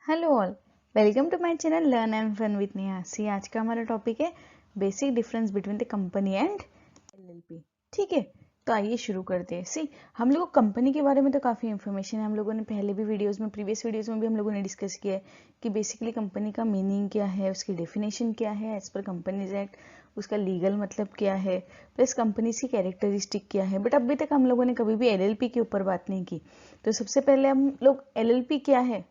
Hello all, welcome to my channel learn and fun with Neha. See आज का हमारा topic है basic difference between the company and LLP. ठीक है, तो आइए शुरू करते हैं। सी हम लोगों को कंपनी के बारे में तो काफ़ी इन्फॉर्मेशन है, हम लोगों ने पहले भी वीडियोस में, प्रीवियस वीडियोस में भी हम लोगों ने डिस्कस किया है कि बेसिकली कंपनी का मीनिंग क्या है, उसकी डेफिनेशन क्या है एज पर कंपनीज एक्ट, उसका लीगल मतलब क्या है, प्लस कंपनी की कैरेक्टरिस्टिक क्या है। बट अभी तक हम लोगों ने कभी भी एलएलपी के ऊपर बात नहीं की। तो सबसे पहले हम लोग एलएलपी क्या है,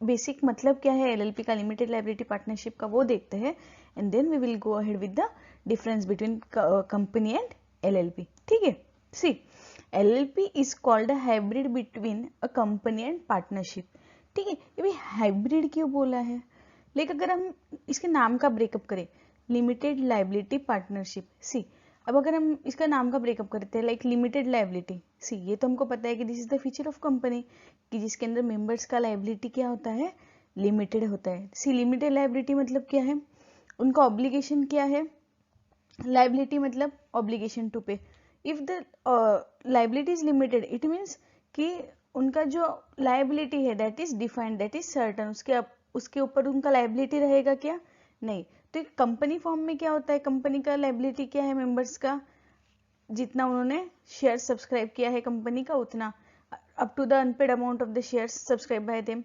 बेसिक मतलब क्या है एलएलपी का, लिमिटेड लाइबिलिटी पार्टनरशिप का, वो देखते हैं and then we will go ahead with the difference between company and LLP. ठीक है, see LLP is called a hybrid between a company and partnership. ठीक है, ये भी हाइब्रिड क्यों बोला है? लेकिन अगर हम इसके नाम का ब्रेकअप करें, लिमिटेड लाइबिलिटी पार्टनरशिप, सी अब अगर हम इसका नाम का ब्रेकअप करते हैं लाइक लिमिटेड लाइबिलिटी, सी ये तो हमको पता है कि this is the feature of company कि जिसके अंदर मेंबर्स का लाइबिलिटी क्या होता है, लिमिटेड होता है। सी लिमिटेड लाइबिलिटी मतलब क्या है, उनका ऑब्लिगेशन क्या है, लाइबिलिटी मतलब ऑब्लिगेशन टू पे। If the liability is limited it means कि उनका जो लाइबिलिटी है that is defined, that is certain, उसके ऊपर उनका लाइबिलिटी रहेगा क्या, नहीं। तो कंपनी फॉर्म में क्या होता है, कंपनी का लाइबिलिटी क्या है, मेंबर्स का जितना उन्होंने शेयर सब्सक्राइब किया है कंपनी का उतना, up to the unpaid amount of the shares subscribed by them.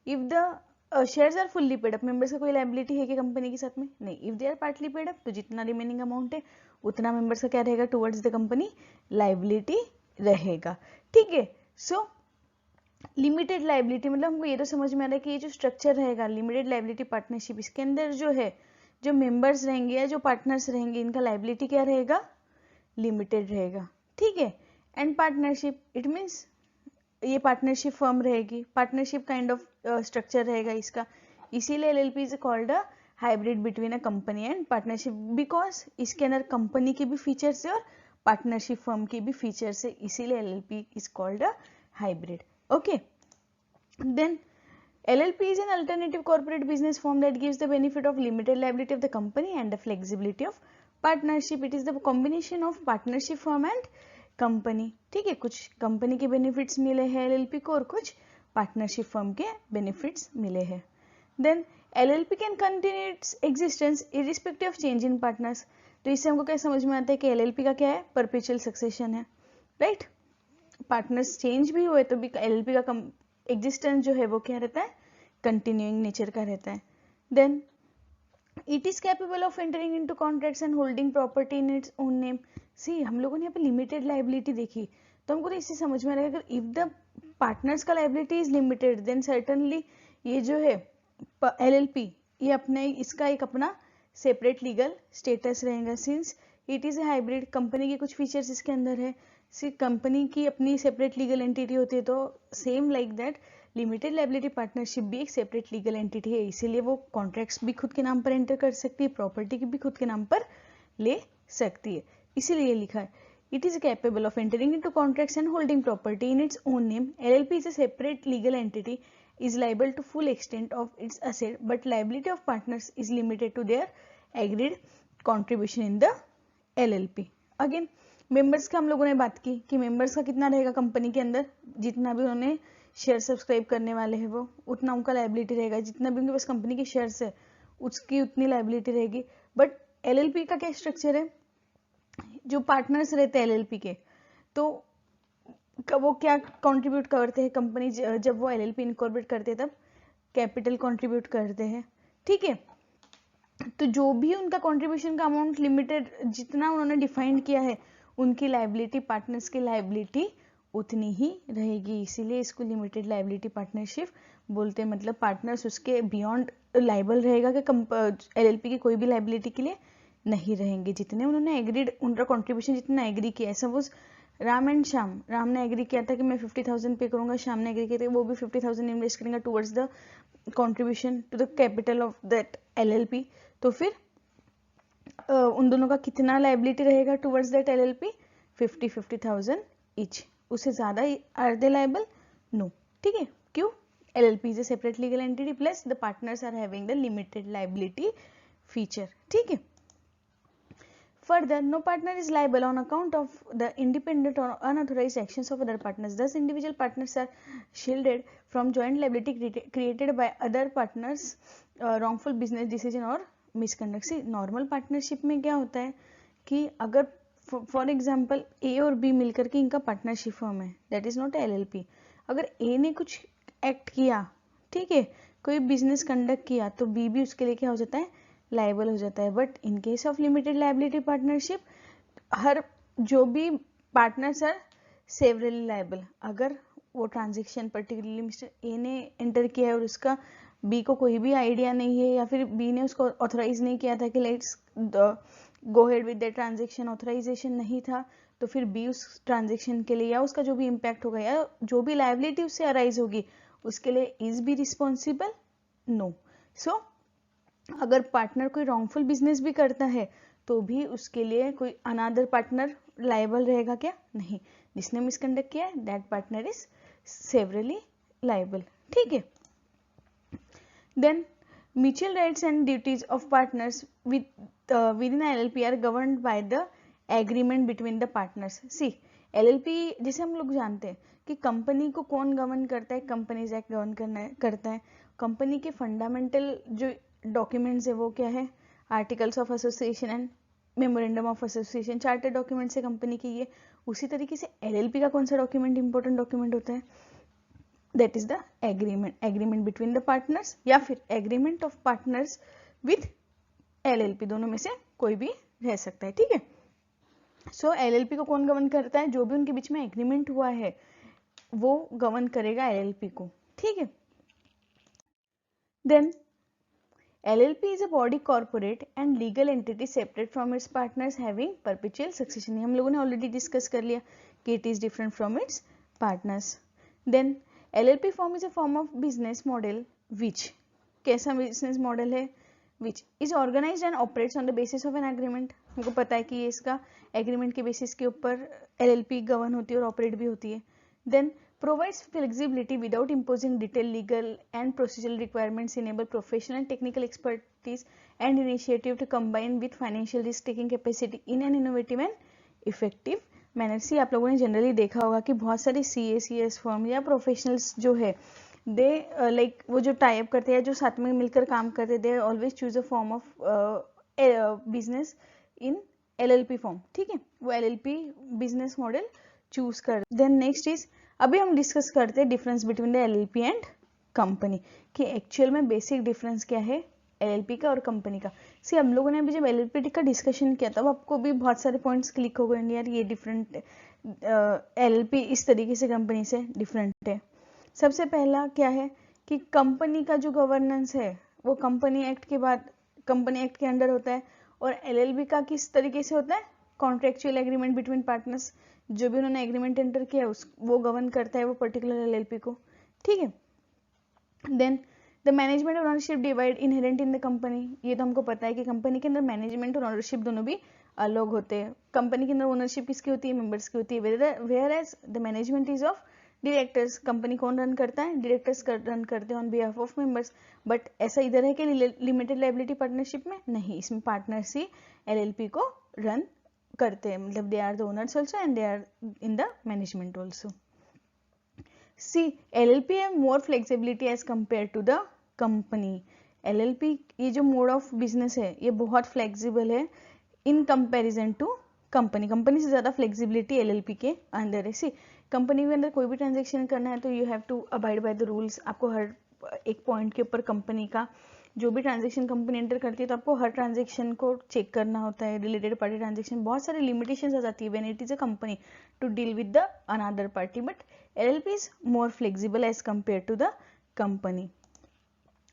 If the shares are fully paid up, members का कोई लाइबिलिटी है कि कंपनी के साथ में, नहीं। If they are partly paid up, तो जितना रिमेनिंग अमाउंट है उतना मेंबर्स का क्या रहेगा, टुवर्ड्स द कंपनी लाइबिलिटी रहेगा। ठीक है, सो लिमिटेड लाइबिलिटी मतलब हमको ये तो समझ में आ रहा है कि ये जो स्ट्रक्चर रहेगा लिमिटेड लाइबिलिटी पार्टनरशिप, इसके अंदर जो है जो मेंबर्स रहेंगे या जो पार्टनर्स रहेंगे इनका लाइबिलिटी क्या रहेगा, लिमिटेड रहेगा। ठीक है, एंड पार्टनरशिप इट मीन्स ये पार्टनरशिप फर्म रहेगी, पार्टनरशिप काइंड ऑफ स्ट्रक्चर रहेगा इसका। इसीलिए LLP is called a hybrid between a company and partnership, because इसके अंदर कंपनी के भी फीचर्स है और पार्टनरशिप फर्म के भी फीचर्स है, इसीलिए LLP is called a hybrid. Okay, then LLP is an alternative corporate business form that gives the benefit of limited liability of the company and the flexibility of partnership. It is the combination of partnership firm and company. ठीक है, कुछ company के benefits मिले हैं LLP को और कुछ partnership firm के बेनिफिट्स मिले हैं। Then LLP can continue its existence irrespective of change in partners. तो इससे हमको क्या समझ में आता है कि LLP का क्या है, परपेचुअल सक्सेशन है, राइट। पार्टनर्स चेंज भी हुए तो भी LLP का एग्जिस्टेंस जो है वो क्या रहता है, कंटिन्यूइंग नेचर का रहता है। Then it is capable of entering into contracts and holding property in its own name. See हम लोगों ने यहाँ पे लिमिटेड लाइबिलिटी देखी, तो हमको तो इससे समझ में आ रहा है अगर इफ द पार्टनर्स का liability is limited then certainly ये जो है LLP ये अपने इसका एक अपना सेपरेट लीगल स्टेटस रहेगा, since it is a hybrid. Company के कुछ फीचर्स इसके अंदर है, कंपनी की अपनी सेपरेट लीगल एंटिटी होती है, तो same like that limited liability partnership भी एक सेपरेट लीगल एंटिटी है, इसीलिए वो कॉन्ट्रैक्ट्स भी खुद के नाम पर एंटर कर सकती है, प्रॉपर्टी की भी खुद के नाम पर ले सकती है, इसीलिए लिखा है it is capable of entering into contracts and holding property in its own name. LLP is a separate legal entity is liable to full extent of its asset, but liability of partners is limited to their agreed contribution in the LLP. Again members का हम लोगों ने बात की कि members का कितना रहेगा कंपनी के अंदर, जितना भी उन्होंने शेयर सब्सक्राइब करने वाले हैं वो उतना उनका लाइबिलिटी रहेगा, जितना भी उनके पास कंपनी के शेयर्स है उसकी उतनी लाइबिलिटी रहेगी। बट LLP का क्या स्ट्रक्चर है, जो पार्टनर्स रहते हैं LLP के, तो वो क्या कंट्रीब्यूट करते हैं, कंपनी जब वो LLP इनकॉर्पोरेट करते हैं तब कैपिटल कंट्रीब्यूट करते हैं। ठीक है, तो जो भी उनका कंट्रीब्यूशन का अमाउंट लिमिटेड जितना उन्होंने डिफाइन किया है उनकी लाइबिलिटी, पार्टनर्स की लाइबिलिटी उतनी ही रहेगी, इसीलिए इसको लिमिटेड लाइबिलिटी पार्टनरशिप बोलते हैं। मतलब पार्टनर्स उसके बियॉन्ड लाइबल रहेगा कि LLP की कोई भी लाइबिलिटी के लिए नहीं रहेंगे, जितने उन्होंने एग्रीड, उनका कंट्रीब्यूशन जितना एग्री किया है। सपोज राम एंड श्याम, राम ने एग्री किया था कि मैं 50,000 पे करूंगा, श्याम ने एग्री किया था वो भी 50,000 इन्वेस्ट करेंगे towards the contribution to the capital of that LLP। तो फिर उन दोनों का कितना लाइबिलिटी रहेगा टुवर्ड्स दैट LLP, 50,000 ईच। उससे ज्यादा आर दे लाइबल, नो। ठीक है, क्यों, LLP is a separate legal entity plus the partners are having the limited liability feature. ठीक है, Further, no partner is liable on account of the independent or unauthorized actions of other partners. Thus, individual partners are shielded from joint liability created by other partners, wrongful business decision or misconduct. See, normal partnership में क्या होता है कि अगर for example ए और B मिलकर के इनका पार्टनरशिप फॉर्म है, दैट इज नॉट LLP. अगर ए ने कुछ एक्ट किया, ठीक है, कोई बिजनेस कंडक्ट किया, तो बी भी उसके लिए क्या हो जाता है, लाइबल हो जाता है. But in case of limited liability partnership, हर जो भी पार्टनर्स आर सेवरली लाइबल. अगर वो ट्रांजेक्शन पर्टिकुलरली मिस्टर ए ने एंटर किया है और उसका बी को कोई भी आइडिया नहीं है, या फिर बी ने उसको ऑथराइज नहीं किया था कि let's go ahead with that transaction, authorization नहीं था, तो फिर बी उस ट्रांजेक्शन के लिए या उसका जो भी इम्पैक्ट होगा या जो भी लाइबिलिटी उससे अराइज होगी उसके लिए इज बी रिस्पॉन्सिबल? नो. सो अगर पार्टनर कोई रॉन्गफुल बिजनेस भी करता है तो भी उसके लिए कोई अनदर पार्टनर लाइबल रहेगा क्या? नहीं. जिसने मिसकंडक्ट किया है that partner is severely liable. ठीक है. Then mutual rights and duties of partners within LLP are governed by the agreement between the partners. See, LLP जैसे हम लोग जानते हैं कि कंपनी को कौन गवर्न करता है, कंपनीज एक्ट गवर्न करता है. कंपनी के फंडामेंटल जो डॉक्यूमेंट्स है वो क्या है, articles of association and memorandum of association, charter documents है कंपनी के ये. उसी तरीके से LLP का कौन सा डॉक्यूमेंट इंपॉर्टेंट डॉक्यूमेंट होता है, that is the agreement between the partners, या फिर agreement of partners with LLP. दोनों में से कोई भी रह सकता है. ठीक है. सो LLP को कौन गवर्न करता है, जो भी उनके बीच में एग्रीमेंट हुआ है वो गवर्न करेगा LLP को. ठीक है. Then LLP is a body corporate and legal entity separate from its partners having perpetual succession. हम लोगों ने ऑलरेडी डिस्कस कर लिया कि it is different from its partners. Then LLP form is a form of business model which, कैसा business model है, which is organized and operates on the basis of an agreement. हमको पता है कि ये इसका एग्रीमेंट के बेसिस के ऊपर LLP गवर्न होती है और ऑपरेट भी होती है. Then provides flexibility without imposing detailed legal and procedural requirements, enable professional and technical expertise and initiative to combine with financial risk taking capacity in an innovative and effective manner. सी, आप लोगों ने generally देखा होगा कि बहुत सारी CACS firm या professionals जो है दे लाइक वो जो टाई अप करते हैं, जो साथ में मिलकर काम करते हैं, they always choose a form of business in LLP form. ठीक है, वो LLP बिजनेस मॉडल चूज कर. देन नेक्स्ट इज, अभी हम डिस्कस करते हैं difference between the LLP and company, कि एक्चुअल में बेसिक डिफरेंस क्या है LLP का और कंपनी का. सी, हम लोगों ने अभी जब LLP का डिस्कशन किया तब आपको भी बहुत सारे पॉइंट्स क्लिक हो गए यार, ये डिफरेंट LLP इस तरीके से कंपनी से डिफरेंट है. सबसे पहला क्या है कि कंपनी का जो गवर्नेंस है वो कंपनी एक्ट के बाद, कंपनी एक्ट के अंडर होता है, और LLP का किस तरीके से होता है, कॉन्ट्रेक्चुअल एग्रीमेंट बिटवीन पार्टनर्स. जो भी उन्होंने एग्रीमेंट एंटर किया वो गवर्न करता है वो पर्टिकुलर LLP को. ठीक है. देन द मैनेजमेंट और ownership divide inherent in the company. ये तो हमको पता है कि कंपनी के अंदर मैनेजमेंट और ओनरशिप दोनों भी अलग होते हैं. कंपनी के अंदर ओनरशिप किसकी होती है, मेंबर्स की होती है. Whereas the management is of directors. Company कौन रन करता है, डायरेक्टर्स रन करते हैं on behalf of members. But ऐसा इधर है कि लिमिटेड लायबिलिटी पार्टनरशिप में नहीं, इसमें पार्टनर्स ही LLP को रन करते हैं, मतलब they are the owners also and they are in the management also. See, LLP है more flexibility as compare to the company. LLP ये जो मोड ऑफ बिजनेस है ये बहुत फ्लेक्सिबल है in comparison to company. Company से ज्यादा flexibility LLP के अंदर है. सी, कंपनी के अंदर कोई भी ट्रांजेक्शन करना है तो you have to abide by the rules. आपको हर एक पॉइंट के ऊपर कंपनी का जो भी ट्रांजेक्शन कंपनी एंटर करती है तो आपको हर ट्रांजेक्शन को चेक करना होता है. रिलेटेड पार्टी ट्रांजेक्शन बहुत सारी लिमिटेशंस आ जाती है when it is a company to deal with the another party. But LLP is more flexible as compare to the company.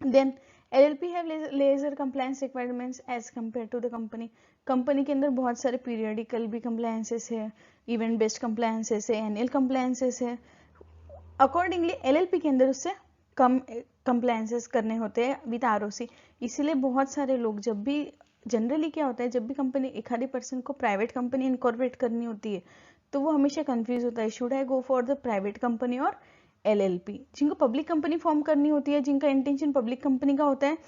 Then LLP have lesser compliance requirements as compare to the company. Company के अंदर बहुत सारे periodical भी compliances है, event based compliances है, annual compliances है. Accordingly LLP के अंदर उससे कम कंप्लायंसेस करने होते हैं विद ROC. इसीलिए बहुत सारे लोग जब भी, जनरली क्या होता है, जब भी कंपनी एक आधी पर्सन को प्राइवेट कंपनी इनकॉर्पोरेट करनी होती है तो वो हमेशा कंफ्यूज होता है, should I go for the private company और LLP, जिनको पब्लिक कंपनी फॉर्म करनी होती है, जिनका इंटेंशन पब्लिक कंपनी का होता है,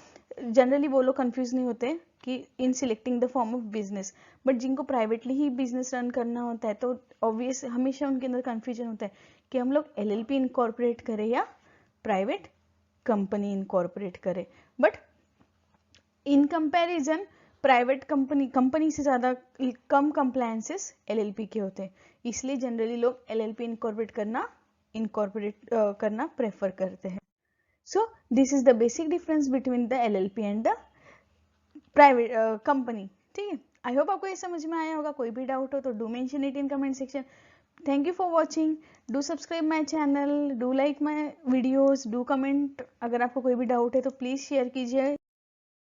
जनरली वो लोग कंफ्यूज नहीं होते कि in selecting the form of business, but जिनको प्राइवेटली ही बिजनेस रन करना होता है तो ऑब्वियस हमेशा उनके अंदर कंफ्यूजन होता है कि हम लोग LLP इनकॉर्पोरेट करें या प्राइवेट कंपनी इनकॉर्पोरेट करें। But in comparison private company से ज़्यादा कम कंप्लायंसेस LLP के होते हैं, इसलिए जनरली लोग LLP इनकॉर्पोरेट करना प्रेफर करते हैं। So this is the basic difference between the LLP and the private company. ठीक है, आई होप आपको ये समझ में आया होगा। कोई भी डाउट हो तो do mention it in comment section. Thank you for watching, do subscribe my channel, do like my videos, do comment. अगर आपको कोई भी डाउट है तो प्लीज़ शेयर कीजिए।